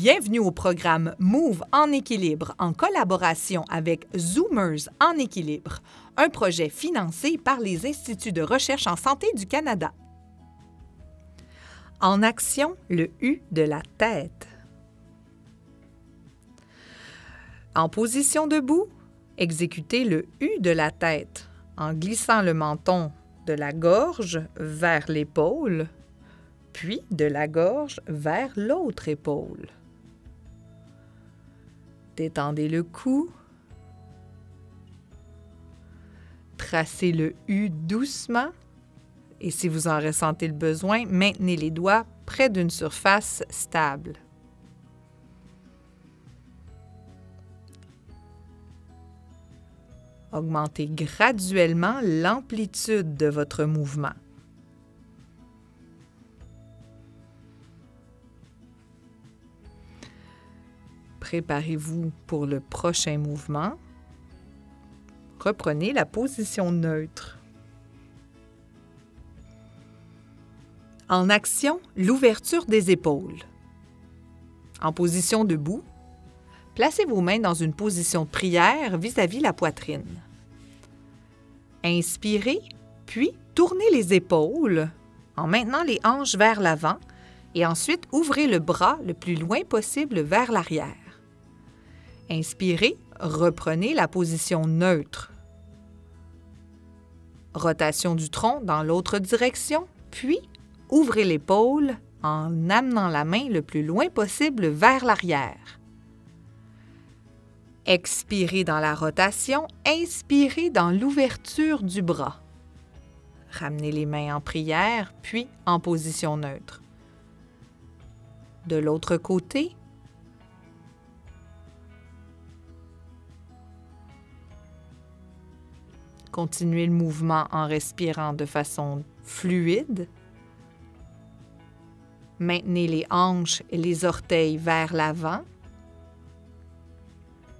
Bienvenue au programme Move en équilibre en collaboration avec Zoomers en équilibre, un projet financé par les Instituts de recherche en santé du Canada. En action, le U de la tête. En position debout, exécutez le U de la tête en glissant le menton de la gorge vers l'épaule, puis de la gorge vers l'autre épaule. Détendez le cou. Tracez le U doucement et si vous en ressentez le besoin, maintenez les doigts près d'une surface stable. Augmentez graduellement l'amplitude de votre mouvement. Préparez-vous pour le prochain mouvement. Reprenez la position neutre. En action, l'ouverture des épaules. En position debout, placez vos mains dans une position de prière vis-à-vis la poitrine. Inspirez, puis tournez les épaules en maintenant les hanches vers l'avant et ensuite ouvrez le bras le plus loin possible vers l'arrière. Inspirez, reprenez la position neutre. Rotation du tronc dans l'autre direction, puis ouvrez l'épaule en amenant la main le plus loin possible vers l'arrière. Expirez dans la rotation, inspirez dans l'ouverture du bras. Ramenez les mains en prière, puis en position neutre. De l'autre côté, continuez le mouvement en respirant de façon fluide. Maintenez les hanches et les orteils vers l'avant.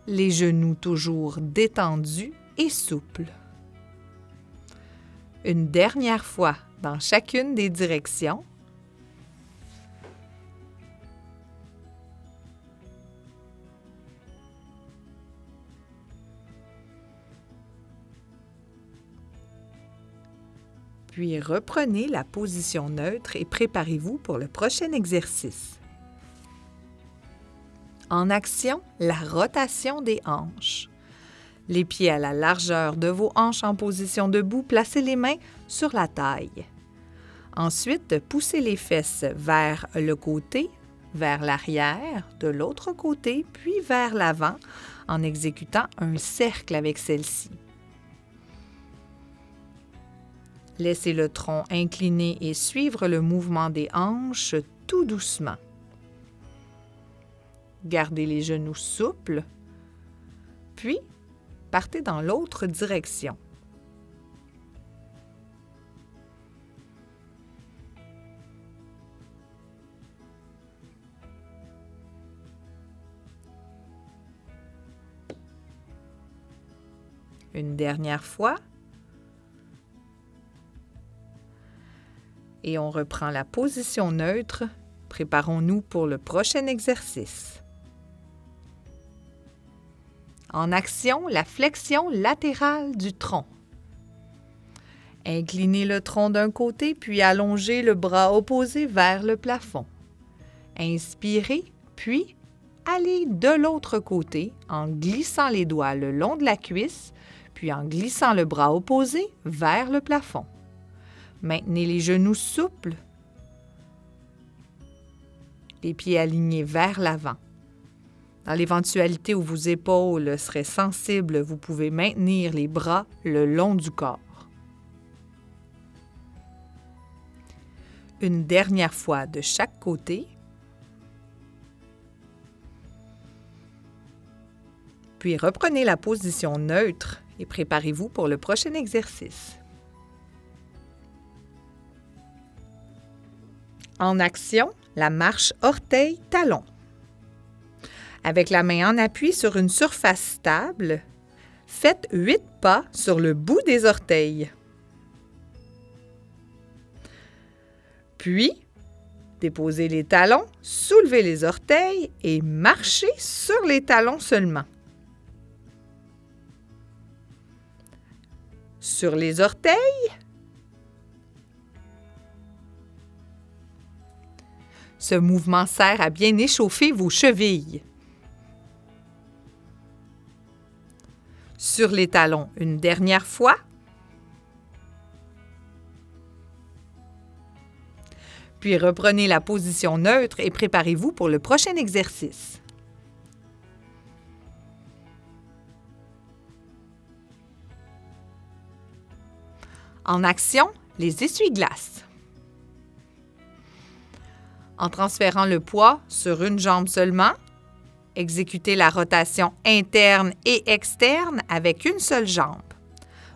Les genoux toujours détendus et souples. Une dernière fois dans chacune des directions. Puis reprenez la position neutre et préparez-vous pour le prochain exercice. En action, la rotation des hanches. Les pieds à la largeur de vos hanches en position debout, placez les mains sur la taille. Ensuite, poussez les fesses vers le côté, vers l'arrière, de l'autre côté, puis vers l'avant en exécutant un cercle avec celle-ci. Laissez le tronc incliner et suivre le mouvement des hanches tout doucement. Gardez les genoux souples, puis partez dans l'autre direction. Une dernière fois. Et on reprend la position neutre. Préparons-nous pour le prochain exercice. En action, la flexion latérale du tronc. Inclinez le tronc d'un côté, puis allongez le bras opposé vers le plafond. Inspirez, puis allez de l'autre côté en glissant les doigts le long de la cuisse, puis en glissant le bras opposé vers le plafond. Maintenez les genoux souples, les pieds alignés vers l'avant. Dans l'éventualité où vos épaules seraient sensibles, vous pouvez maintenir les bras le long du corps. Une dernière fois de chaque côté. Puis reprenez la position neutre et préparez-vous pour le prochain exercice. En action, la marche orteil-talon. Avec la main en appui sur une surface stable, faites 8 pas sur le bout des orteils. Puis, Déposez les talons, soulevez les orteils et marchez sur les talons seulement. Sur les orteils. Ce mouvement sert à bien échauffer vos chevilles. Sur les talons une dernière fois. Puis reprenez la position neutre et préparez-vous pour le prochain exercice. En action, les essuie-glaces. En transférant le poids sur une jambe seulement, exécutez la rotation interne et externe avec une seule jambe.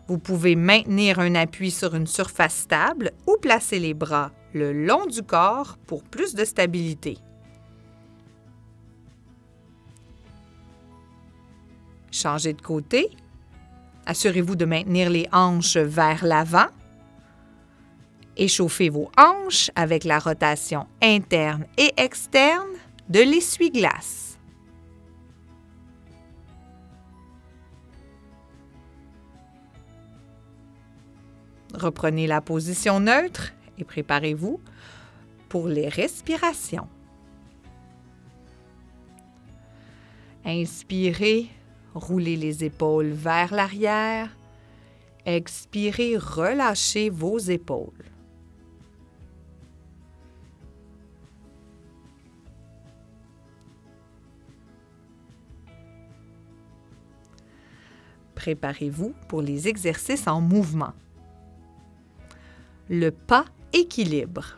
Vous pouvez maintenir un appui sur une surface stable ou placer les bras le long du corps pour plus de stabilité. Changez de côté. Assurez-vous de maintenir les hanches vers l'avant. Échauffez vos hanches avec la rotation interne et externe de l'essuie-glace. Reprenez la position neutre et préparez-vous pour les respirations. Inspirez, roulez les épaules vers l'arrière. Expirez, relâchez vos épaules. Préparez-vous pour les exercices en mouvement. Le pas équilibre.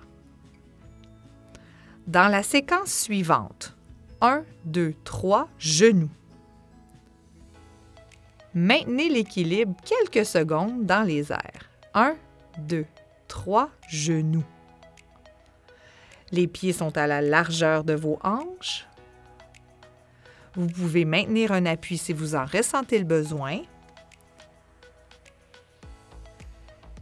Dans la séquence suivante, 1, 2, 3, genoux. Maintenez l'équilibre quelques secondes dans les airs. 1, 2, 3, genoux. Les pieds sont à la largeur de vos hanches. Vous pouvez maintenir un appui si vous en ressentez le besoin.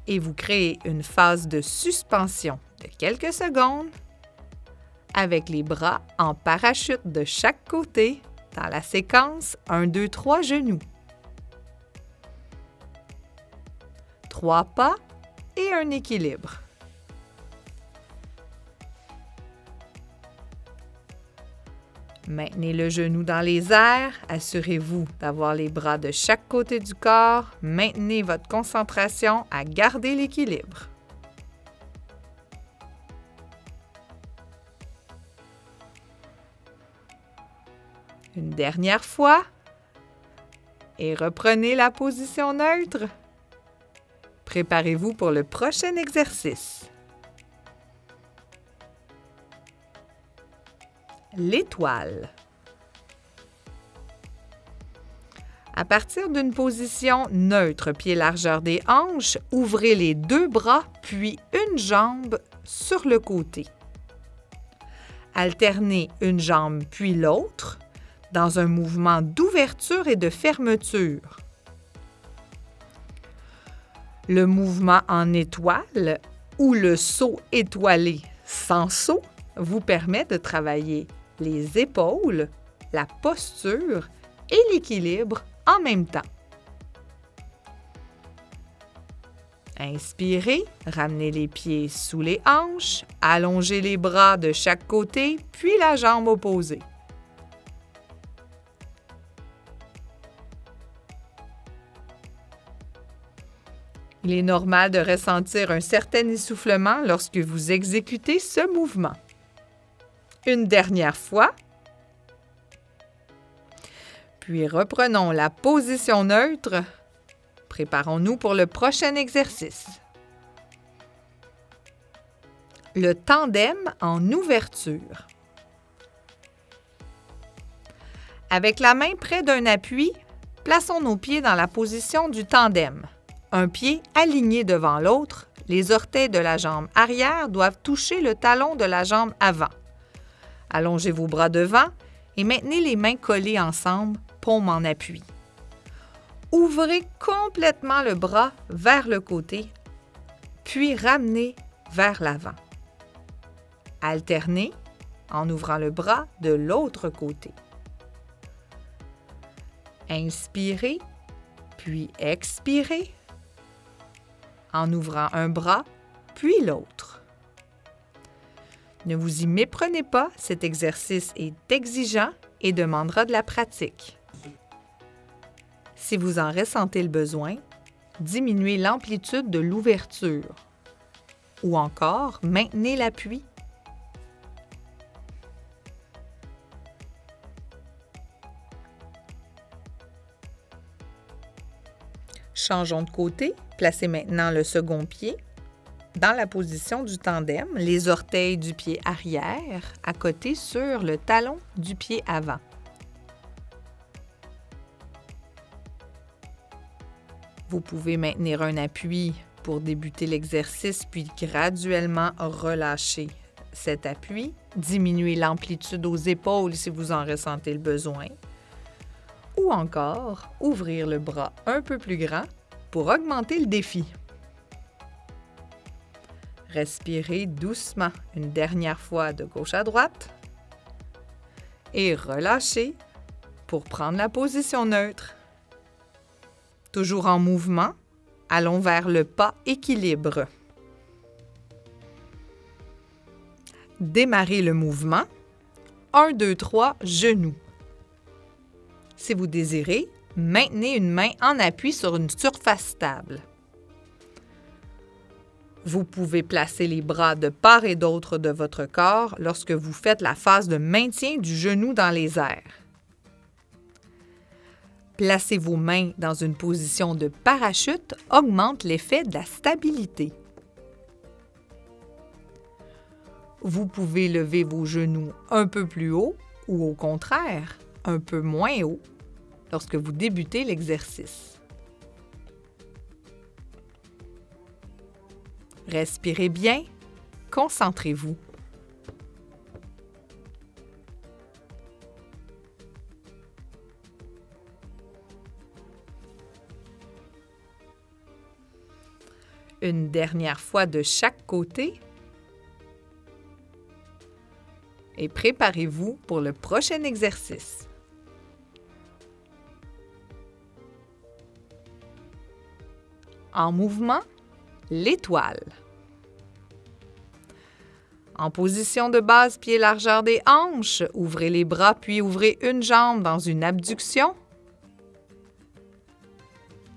Et vous créez une phase de suspension de quelques secondes avec les bras en parachute de chaque côté dans la séquence 1, 2, 3, genoux. 3 pas et un équilibre. Maintenez le genou dans les airs. Assurez-vous d'avoir les bras de chaque côté du corps. Maintenez votre concentration à garder l'équilibre. Une dernière fois. Et reprenez la position neutre. Préparez-vous pour le prochain exercice. L'étoile. À partir d'une position neutre, pied largeur des hanches, ouvrez les deux bras puis une jambe sur le côté. Alternez une jambe puis l'autre dans un mouvement d'ouverture et de fermeture. Le mouvement en étoile ou le saut étoilé sans saut vous permet de travailler les épaules, la posture et l'équilibre en même temps. Inspirez, ramenez les pieds sous les hanches, allongez les bras de chaque côté, puis la jambe opposée. Il est normal de ressentir un certain essoufflement lorsque vous exécutez ce mouvement. Une dernière fois. Puis reprenons la position neutre. Préparons-nous pour le prochain exercice. Le tandem en ouverture. Avec la main près d'un appui, plaçons nos pieds dans la position du tandem. Un pied aligné devant l'autre, les orteils de la jambe arrière doivent toucher le talon de la jambe avant. Allongez vos bras devant et maintenez les mains collées ensemble, paume en appui. Ouvrez complètement le bras vers le côté, puis ramenez vers l'avant. Alternez en ouvrant le bras de l'autre côté. Inspirez, puis expirez en ouvrant un bras, puis l'autre. Ne vous y méprenez pas, cet exercice est exigeant et demandera de la pratique. Si vous en ressentez le besoin, diminuez l'amplitude de l'ouverture ou encore maintenez l'appui. Changeons de côté. Placez maintenant le second pied dans la position du tandem, les orteils du pied arrière accotés sur le talon du pied avant. Vous pouvez maintenir un appui pour débuter l'exercice, puis graduellement relâcher cet appui. Diminuer l'amplitude aux épaules si vous en ressentez le besoin. Ou encore, ouvrir le bras un peu plus grand pour augmenter le défi. Respirez doucement une dernière fois de gauche à droite et relâchez pour prendre la position neutre. Toujours en mouvement, allons vers le pas équilibre. Démarrez le mouvement. 1, 2, 3, genoux. Si vous désirez, maintenez une main en appui sur une surface stable. Vous pouvez placer les bras de part et d'autre de votre corps lorsque vous faites la phase de maintien du genou dans les airs. Placer vos mains dans une position de parachute augmente l'effet de la stabilité. Vous pouvez lever vos genoux un peu plus haut ou au contraire, un peu moins haut lorsque vous débutez l'exercice. Respirez bien, concentrez-vous. Une dernière fois de chaque côté et préparez-vous pour le prochain exercice. En mouvement, l'étoile. En position de base, pied largeur des hanches, ouvrez les bras puis ouvrez une jambe dans une abduction.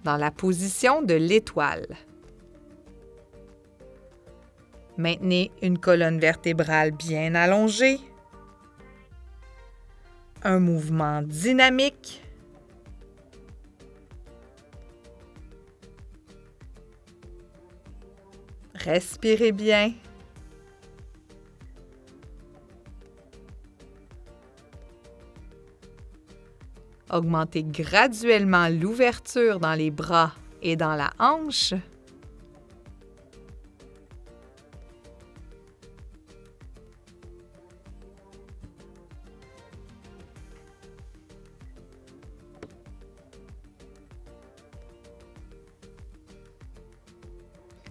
Dans la position de l'étoile. Maintenez une colonne vertébrale bien allongée. Un mouvement dynamique. Respirez bien. Augmentez graduellement l'ouverture dans les bras et dans la hanche.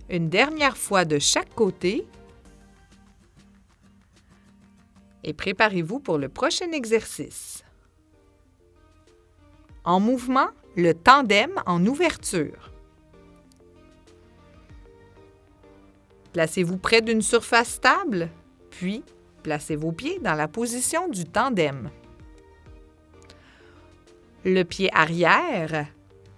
Une dernière fois de chaque côté et préparez-vous pour le prochain exercice. En mouvement, le tandem en ouverture. Placez-vous près d'une surface stable, puis placez vos pieds dans la position du tandem. Le pied arrière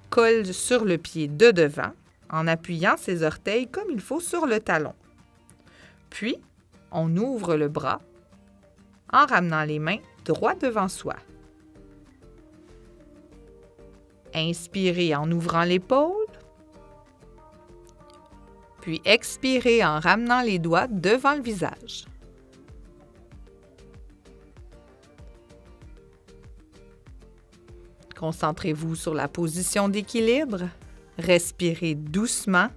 colle sur le pied de devant en appuyant ses orteils comme il faut sur le talon. Puis, on ouvre le bras en ramenant les mains droit devant soi. Inspirez en ouvrant l'épaule, puis expirez en ramenant les doigts devant le visage. Concentrez-vous sur la position d'équilibre. Respirez doucement.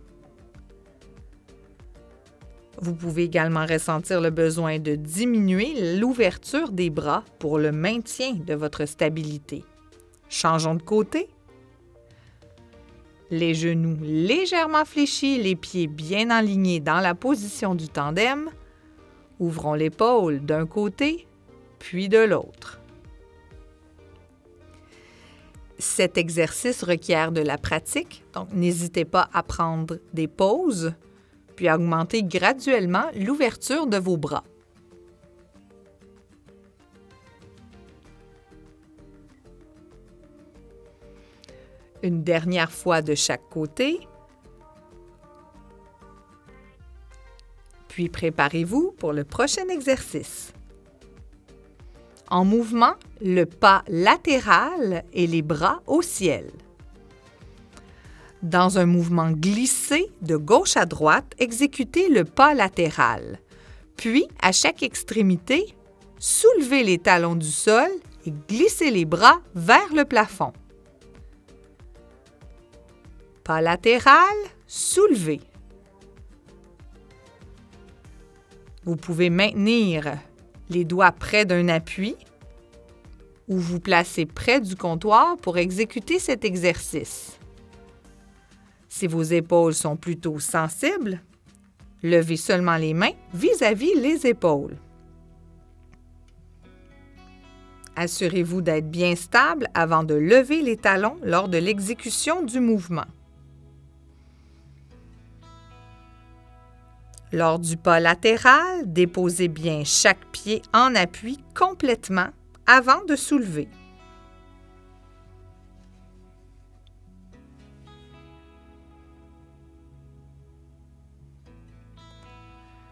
Vous pouvez également ressentir le besoin de diminuer l'ouverture des bras pour le maintien de votre stabilité. Changeons de côté. Les genoux légèrement fléchis, les pieds bien alignés dans la position du tandem. Ouvrons l'épaule d'un côté, puis de l'autre. Cet exercice requiert de la pratique, donc n'hésitez pas à prendre des pauses, puis à augmenter graduellement l'ouverture de vos bras. Une dernière fois de chaque côté. Puis préparez-vous pour le prochain exercice. En mouvement, le pas latéral et les bras au ciel. Dans un mouvement glissé de gauche à droite, exécutez le pas latéral. Puis, à chaque extrémité, soulevez les talons du sol et glissez les bras vers le plafond. Pas latéral, soulevez. Vous pouvez maintenir les doigts près d'un appui ou vous placer près du comptoir pour exécuter cet exercice. Si vos épaules sont plutôt sensibles, levez seulement les mains vis-à-vis les épaules. Assurez-vous d'être bien stable avant de lever les talons lors de l'exécution du mouvement. Lors du pas latéral, déposez bien chaque pied en appui complètement avant de soulever.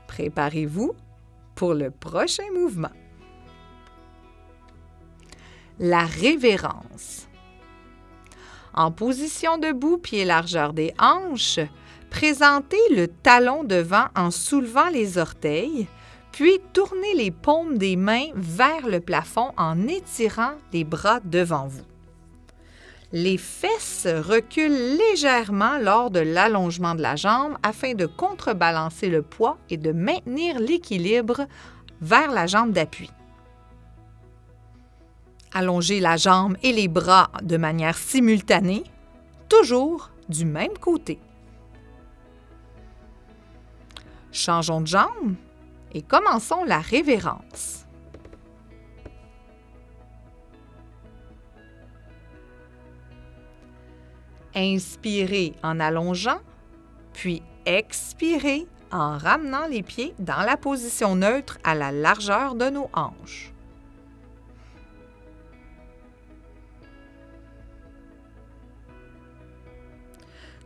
Préparez-vous pour le prochain mouvement. La révérence. En position debout, pieds largeur des hanches, présentez le talon devant en soulevant les orteils, puis tournez les paumes des mains vers le plafond en étirant les bras devant vous. Les fesses reculent légèrement lors de l'allongement de la jambe afin de contrebalancer le poids et de maintenir l'équilibre vers la jambe d'appui. Allongez la jambe et les bras de manière simultanée, toujours du même côté. Changeons de jambe et commençons la révérence. Inspirez en allongeant, puis expirez en ramenant les pieds dans la position neutre à la largeur de nos hanches.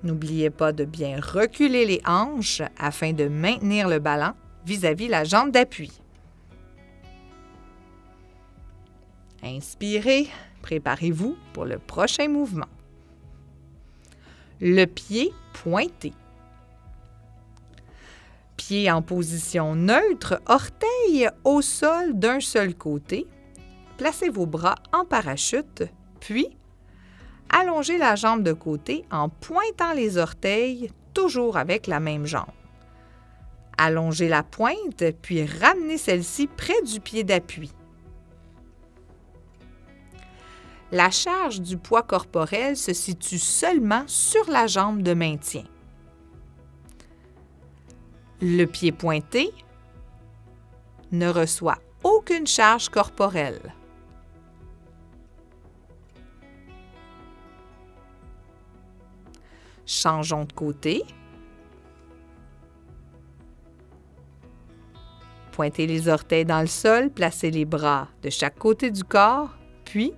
N'oubliez pas de bien reculer les hanches afin de maintenir le ballon vis-à-vis la jambe d'appui. Inspirez, préparez-vous pour le prochain mouvement. Le pied pointé. Pied en position neutre, orteils au sol d'un seul côté. Placez vos bras en parachute, puis allongez la jambe de côté en pointant les orteils, toujours avec la même jambe. Allongez la pointe, puis ramenez celle-ci près du pied d'appui. La charge du poids corporel se situe seulement sur la jambe de maintien. Le pied pointé ne reçoit aucune charge corporelle. Changeons de côté. Pointez les orteils dans le sol, placez les bras de chaque côté du corps, puis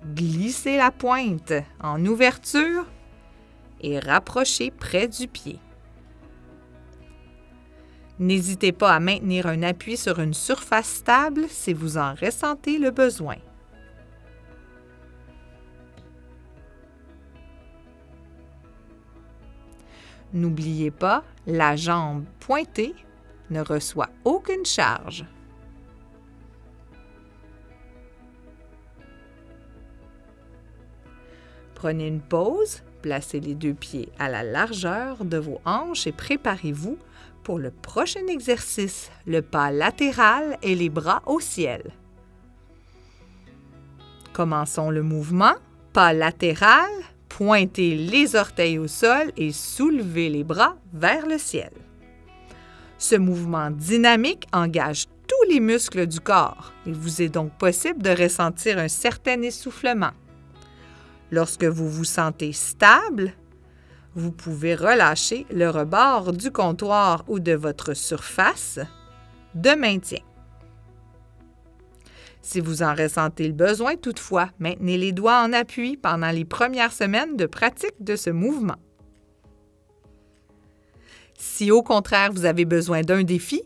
glissez la pointe en ouverture et rapprochez près du pied. N'hésitez pas à maintenir un appui sur une surface stable si vous en ressentez le besoin. N'oubliez pas, la jambe pointée ne reçoit aucune charge. Prenez une pause, placez les deux pieds à la largeur de vos hanches et préparez-vous pour le prochain exercice, le pas latéral et les bras au ciel. Commençons le mouvement. Pas latéral, pointez les orteils au sol et soulevez les bras vers le ciel. Ce mouvement dynamique engage tous les muscles du corps. Il vous est donc possible de ressentir un certain essoufflement. Lorsque vous vous sentez stable, vous pouvez relâcher le rebord du comptoir ou de votre surface de maintien. Si vous en ressentez le besoin, toutefois, maintenez les doigts en appui pendant les premières semaines de pratique de ce mouvement. Si au contraire vous avez besoin d'un défi,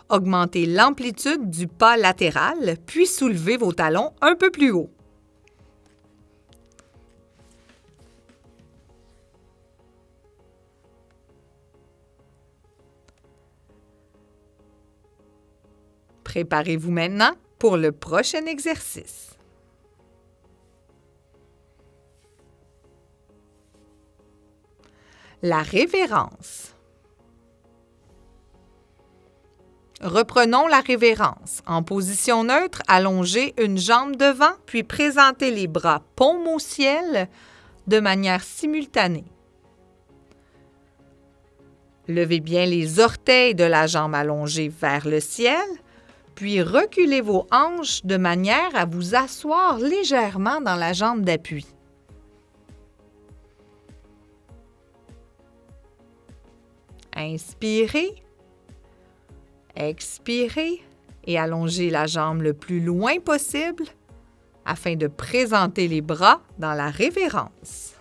augmentez l'amplitude du pas latéral, puis soulevez vos talons un peu plus haut. Préparez-vous maintenant pour le prochain exercice. La révérence. Reprenons la révérence. En position neutre, allongez une jambe devant, puis présentez les bras paumes au ciel de manière simultanée. Levez bien les orteils de la jambe allongée vers le ciel, puis reculez vos hanches de manière à vous asseoir légèrement dans la jambe d'appui. Inspirez, expirez et allongez la jambe le plus loin possible afin de présenter les bras dans la révérence.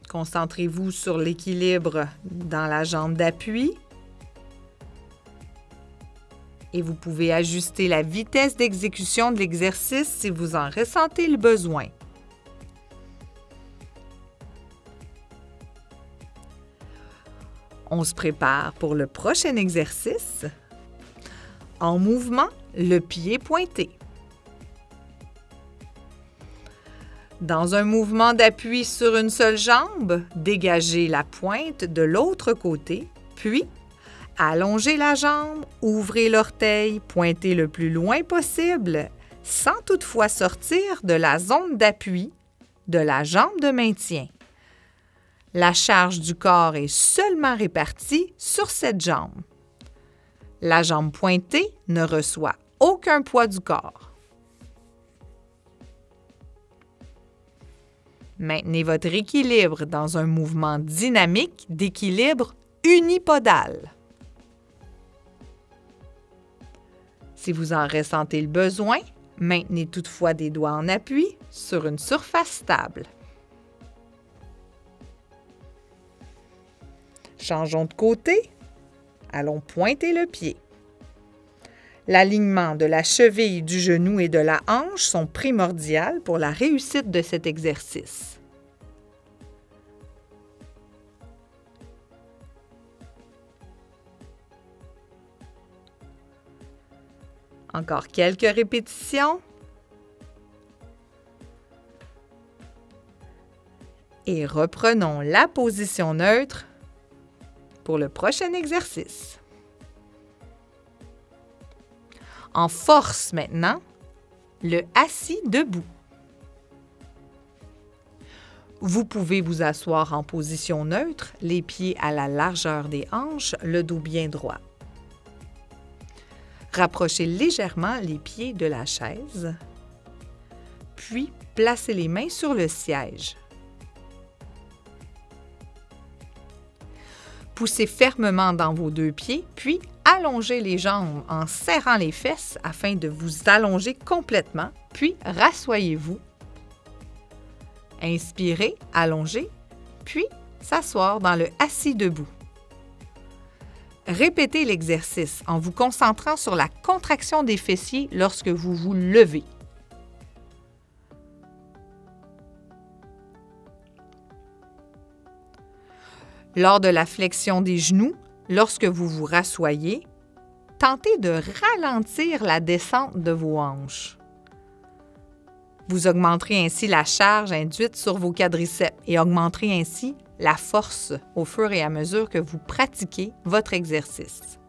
Concentrez-vous sur l'équilibre dans la jambe d'appui et vous pouvez ajuster la vitesse d'exécution de l'exercice si vous en ressentez le besoin. On se prépare pour le prochain exercice. En mouvement, le pied pointé. Dans un mouvement d'appui sur une seule jambe, dégagez la pointe de l'autre côté, puis allongez la jambe, ouvrez l'orteil, pointez le plus loin possible, sans toutefois sortir de la zone d'appui de la jambe de maintien. La charge du corps est seulement répartie sur cette jambe. La jambe pointée ne reçoit aucun poids du corps. Maintenez votre équilibre dans un mouvement dynamique d'équilibre unipodal. Si vous en ressentez le besoin, maintenez toutefois des doigts en appui sur une surface stable. Changeons de côté. Allons pointer le pied. L'alignement de la cheville, du genou et de la hanche sont primordiaux pour la réussite de cet exercice. Encore quelques répétitions. Et reprenons la position neutre pour le prochain exercice. En force maintenant, le assis debout. Vous pouvez vous asseoir en position neutre, les pieds à la largeur des hanches, le dos bien droit. Rapprochez légèrement les pieds de la chaise, puis placez les mains sur le siège. Poussez fermement dans vos deux pieds, puis allongez les jambes en serrant les fesses afin de vous allonger complètement, puis rassoyez-vous. Inspirez, allongez, puis s'asseoir dans le assis debout. Répétez l'exercice en vous concentrant sur la contraction des fessiers lorsque vous vous levez. Lors de la flexion des genoux, lorsque vous vous rassoyez, tentez de ralentir la descente de vos hanches. Vous augmenterez ainsi la charge induite sur vos quadriceps et augmenterez ainsi la force au fur et à mesure que vous pratiquez votre exercice.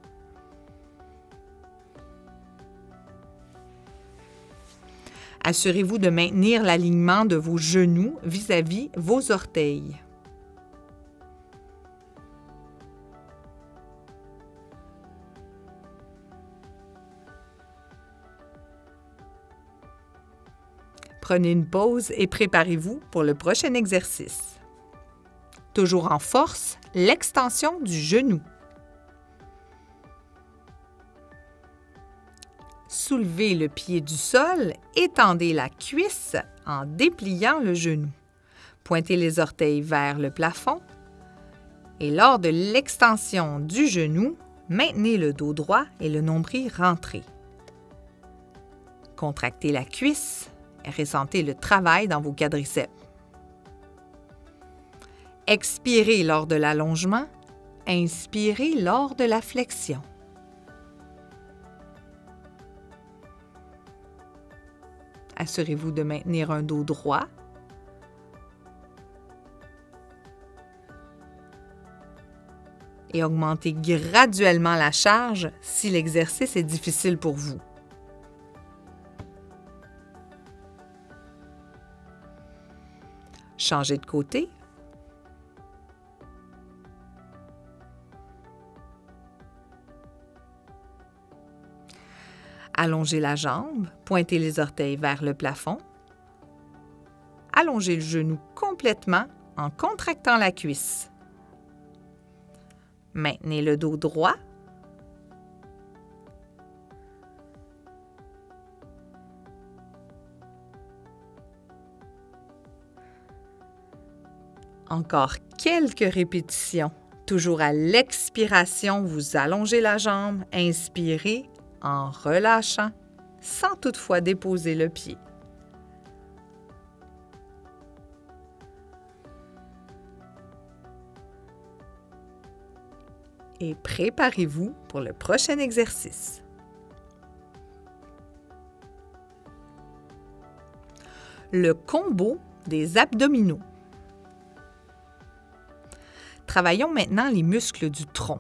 Assurez-vous de maintenir l'alignement de vos genoux vis-à-vis vos orteils. Prenez une pause et préparez-vous pour le prochain exercice. Toujours en force, l'extension du genou. Soulevez le pied du sol, étendez la cuisse en dépliant le genou. Pointez les orteils vers le plafond et lors de l'extension du genou, maintenez le dos droit et le nombril rentré. Contractez la cuisse et ressentez le travail dans vos quadriceps. Expirez lors de l'allongement, inspirez lors de la flexion. Assurez-vous de maintenir un dos droit. Et augmentez graduellement la charge si l'exercice est difficile pour vous. Changez de côté. Allongez la jambe, pointez les orteils vers le plafond. Allongez le genou complètement en contractant la cuisse. Maintenez le dos droit. Encore quelques répétitions. Toujours à l'expiration, vous allongez la jambe, inspirez en relâchant, sans toutefois déposer le pied. Et préparez-vous pour le prochain exercice. Le combo des abdominaux. Travaillons maintenant les muscles du tronc.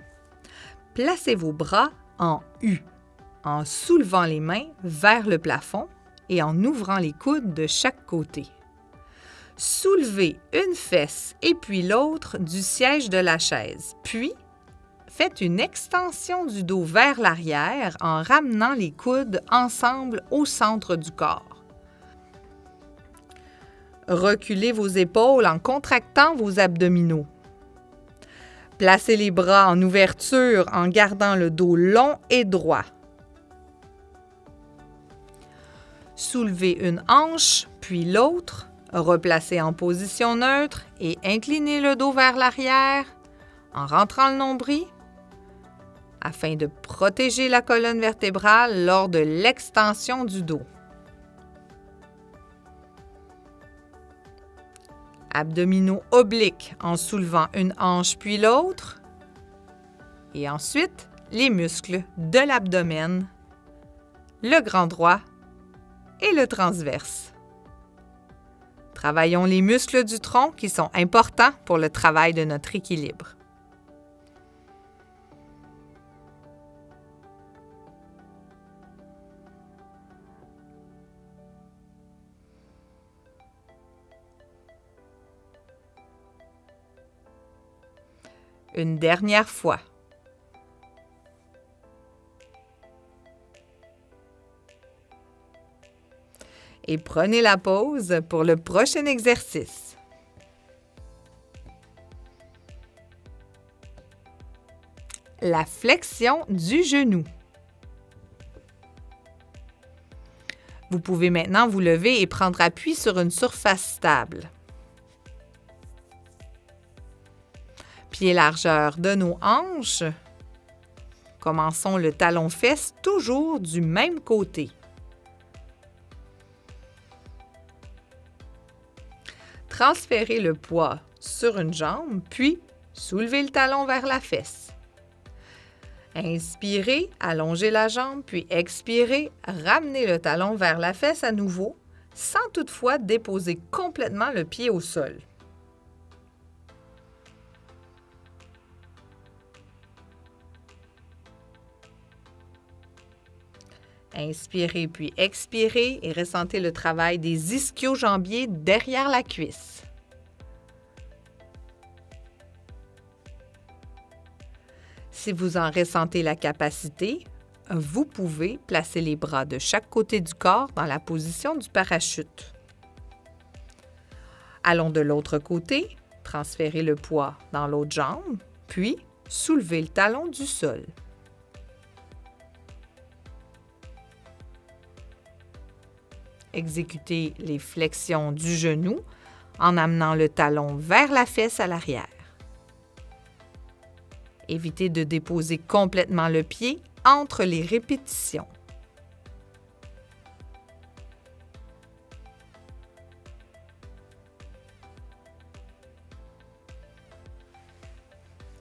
Placez vos bras en U, en soulevant les mains vers le plafond et en ouvrant les coudes de chaque côté. Soulevez une fesse et puis l'autre du siège de la chaise, puis faites une extension du dos vers l'arrière en ramenant les coudes ensemble au centre du corps. Reculez vos épaules en contractant vos abdominaux. Placez les bras en ouverture en gardant le dos long et droit. Soulevez une hanche, puis l'autre, replacez en position neutre et inclinez le dos vers l'arrière en rentrant le nombril afin de protéger la colonne vertébrale lors de l'extension du dos. Abdominaux obliques en soulevant une hanche puis l'autre. Et ensuite, les muscles de l'abdomen, le grand droit et le transverse. Travaillons les muscles du tronc qui sont importants pour le travail de notre équilibre. Une dernière fois. Et prenez la pause pour le prochain exercice. La flexion du genou. Vous pouvez maintenant vous lever et prendre appui sur une surface stable. Pieds largeur de nos hanches. Commençons le talon-fesse toujours du même côté. Transférez le poids sur une jambe, puis soulevez le talon vers la fesse. Inspirez, allongez la jambe, puis expirez, ramenez le talon vers la fesse à nouveau, sans toutefois déposer complètement le pied au sol. Inspirez puis expirez et ressentez le travail des ischio-jambiers derrière la cuisse. Si vous en ressentez la capacité, vous pouvez placer les bras de chaque côté du corps dans la position du parachute. Allons de l'autre côté, transférez le poids dans l'autre jambe, puis soulevez le talon du sol. Exécutez les flexions du genou en amenant le talon vers la fesse à l'arrière. Évitez de déposer complètement le pied entre les répétitions.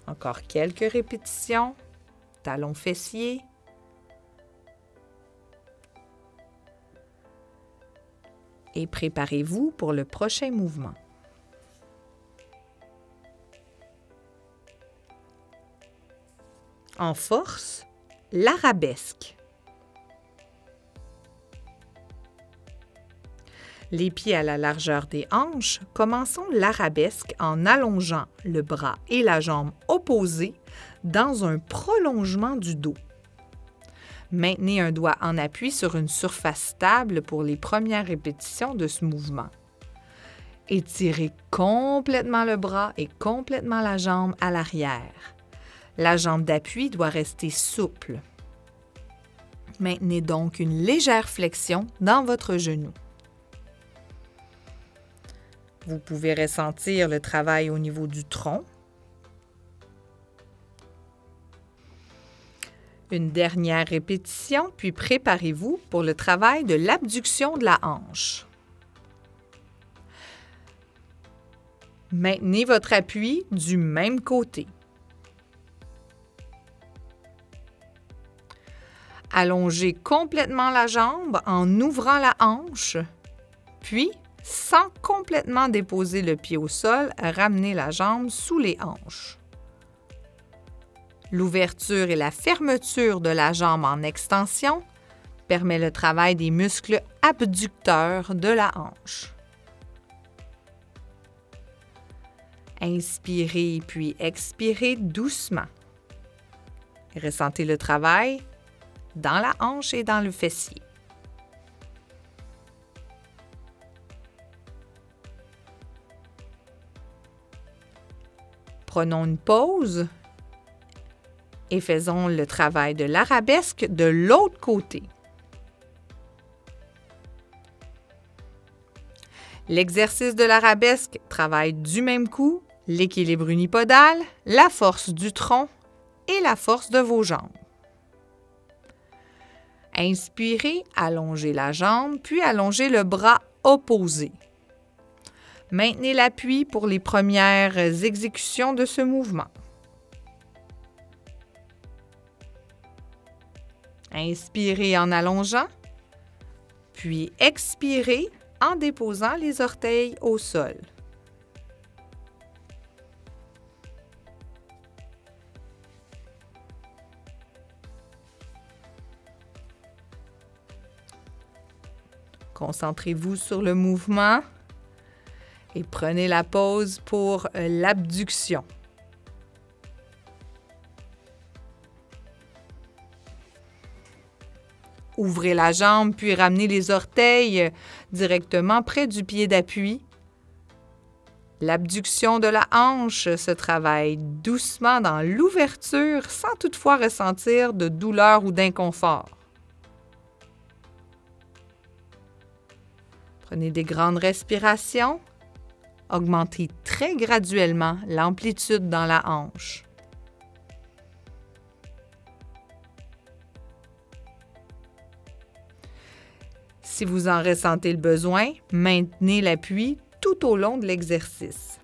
Encore quelques répétitions. Talon fessier. Et préparez-vous pour le prochain mouvement. En force, l'arabesque. Les pieds à la largeur des hanches, commençons l'arabesque en allongeant le bras et la jambe opposés dans un prolongement du dos. Maintenez un doigt en appui sur une surface stable pour les premières répétitions de ce mouvement. Étirez complètement le bras et complètement la jambe à l'arrière. La jambe d'appui doit rester souple. Maintenez donc une légère flexion dans votre genou. Vous pouvez ressentir le travail au niveau du tronc. Une dernière répétition, puis préparez-vous pour le travail de l'abduction de la hanche. Maintenez votre appui du même côté. Allongez complètement la jambe en ouvrant la hanche, puis, sans complètement déposer le pied au sol, ramenez la jambe sous les hanches. L'ouverture et la fermeture de la jambe en extension permet le travail des muscles abducteurs de la hanche. Inspirez puis expirez doucement. Ressentez le travail dans la hanche et dans le fessier. Prenons une pause et faisons le travail de l'arabesque de l'autre côté. L'exercice de l'arabesque travaille du même coup l'équilibre unipodal, la force du tronc et la force de vos jambes. Inspirez, allongez la jambe, puis allongez le bras opposé. Maintenez l'appui pour les premières exécutions de ce mouvement. Inspirez en allongeant, puis expirez en déposant les orteils au sol. Concentrez-vous sur le mouvement et prenez la pause pour l'abduction. Ouvrez la jambe, puis ramenez les orteils directement près du pied d'appui. L'abduction de la hanche se travaille doucement dans l'ouverture sans toutefois ressentir de douleur ou d'inconfort. Prenez des grandes respirations. Augmentez très graduellement l'amplitude dans la hanche. Si vous en ressentez le besoin, maintenez l'appui tout au long de l'exercice.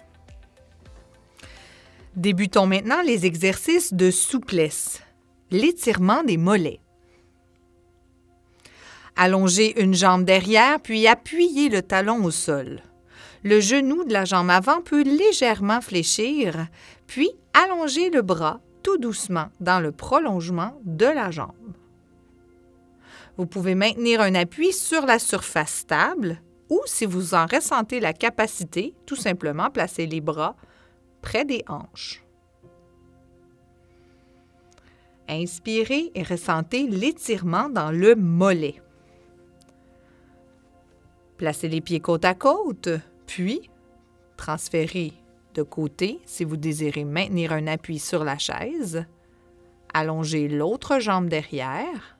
Débutons maintenant les exercices de souplesse. L'étirement des mollets. Allongez une jambe derrière, puis appuyez le talon au sol. Le genou de la jambe avant peut légèrement fléchir, puis allongez le bras tout doucement dans le prolongement de la jambe. Vous pouvez maintenir un appui sur la surface stable ou, si vous en ressentez la capacité, tout simplement placer les bras près des hanches. Inspirez et ressentez l'étirement dans le mollet. Placez les pieds côte à côte, puis transférez de côté si vous désirez maintenir un appui sur la chaise. Allongez l'autre jambe derrière.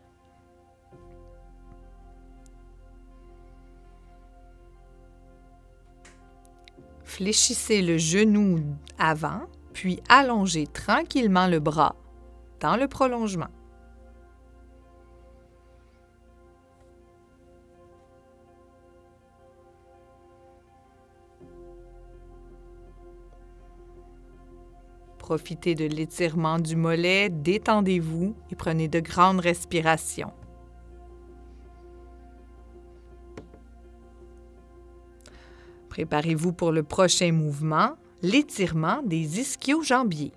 Fléchissez le genou avant, puis allongez tranquillement le bras dans le prolongement. Profitez de l'étirement du mollet, détendez-vous et prenez de grandes respirations. Préparez-vous pour le prochain mouvement, l'étirement des ischio-jambiers.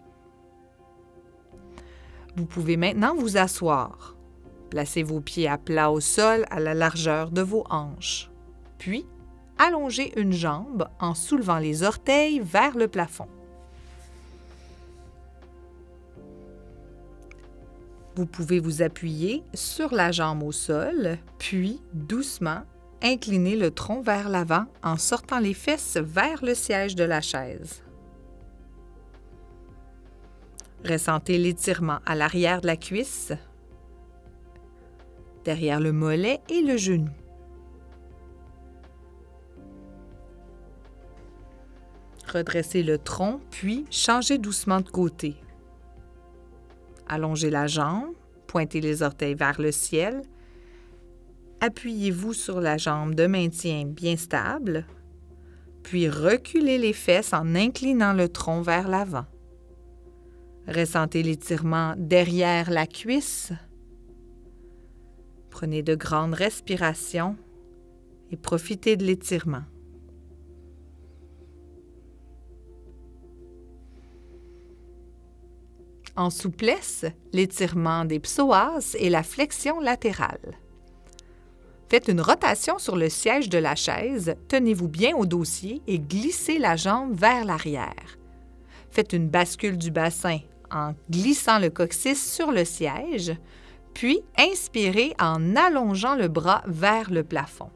Vous pouvez maintenant vous asseoir. Placez vos pieds à plat au sol à la largeur de vos hanches. Puis, allongez une jambe en soulevant les orteils vers le plafond. Vous pouvez vous appuyer sur la jambe au sol, puis doucement incliner le tronc vers l'avant en sortant les fesses vers le siège de la chaise. Ressentez l'étirement à l'arrière de la cuisse, derrière le mollet et le genou. Redressez le tronc, puis changez doucement de côté. Allongez la jambe, pointez les orteils vers le ciel. Appuyez-vous sur la jambe de maintien bien stable, puis reculez les fesses en inclinant le tronc vers l'avant. Ressentez l'étirement derrière la cuisse. Prenez de grandes respirations et profitez de l'étirement. En souplesse, l'étirement des psoas et la flexion latérale. Faites une rotation sur le siège de la chaise, tenez-vous bien au dossier et glissez la jambe vers l'arrière. Faites une bascule du bassin en glissant le coccyx sur le siège, puis inspirez en allongeant le bras vers le plafond.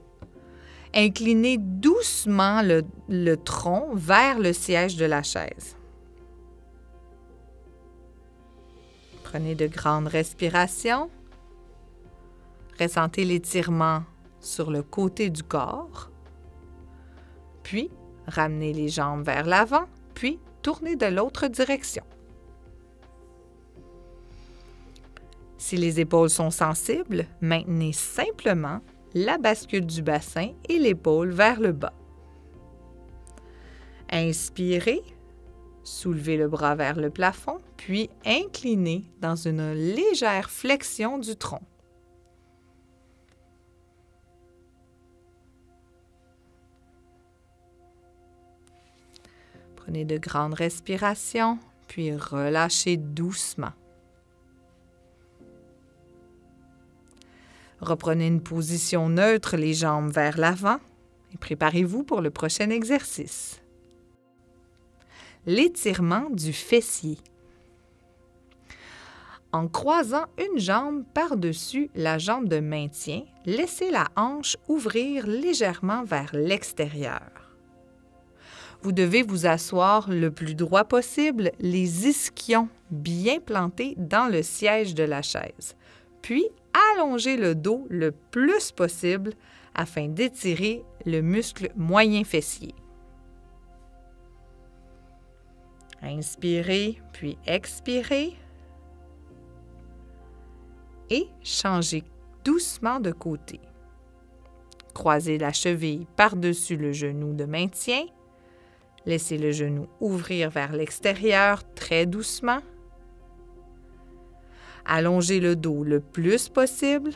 Inclinez doucement le tronc vers le siège de la chaise. Prenez de grandes respirations. Ressentez l'étirement sur le côté du corps. Puis, ramenez les jambes vers l'avant, puis tournez de l'autre direction. Si les épaules sont sensibles, maintenez simplement la bascule du bassin et l'épaule vers le bas. Inspirez. Soulevez le bras vers le plafond, puis inclinez dans une légère flexion du tronc. Prenez de grandes respirations, puis relâchez doucement. Reprenez une position neutre, les jambes vers l'avant, et préparez-vous pour le prochain exercice. L'étirement du fessier. En croisant une jambe par-dessus la jambe de maintien, laissez la hanche ouvrir légèrement vers l'extérieur. Vous devez vous asseoir le plus droit possible, les ischions bien plantés dans le siège de la chaise, puis allongez le dos le plus possible afin d'étirer le muscle moyen fessier. Inspirez, puis expirez. Et changez doucement de côté. Croisez la cheville par-dessus le genou de maintien. Laissez le genou ouvrir vers l'extérieur très doucement. Allongez le dos le plus possible.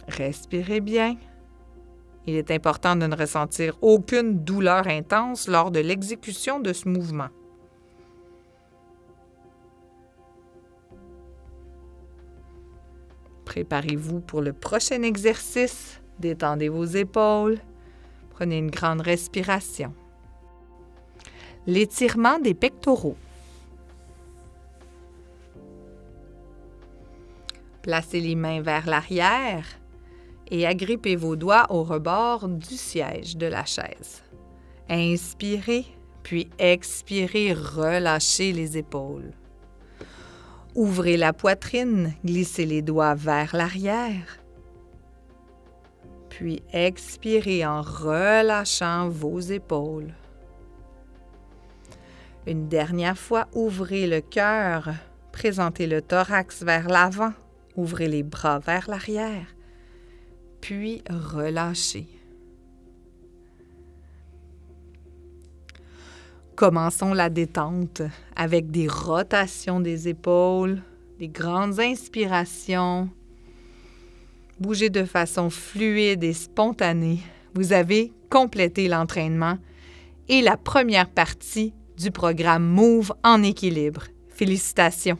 Respirez bien. Il est important de ne ressentir aucune douleur intense lors de l'exécution de ce mouvement. Préparez-vous pour le prochain exercice. Détendez vos épaules. Prenez une grande respiration. L'étirement des pectoraux. Placez les mains vers l'arrière et agrippez vos doigts au rebord du siège de la chaise. Inspirez, puis expirez, relâchez les épaules. Ouvrez la poitrine, glissez les doigts vers l'arrière. Puis expirez en relâchant vos épaules. Une dernière fois, ouvrez le cœur, présentez le thorax vers l'avant, ouvrez les bras vers l'arrière, puis relâchez. Commençons la détente avec des rotations des épaules, des grandes inspirations. Bougez de façon fluide et spontanée. Vous avez complété l'entraînement et la première partie du programme Move en équilibre. Félicitations!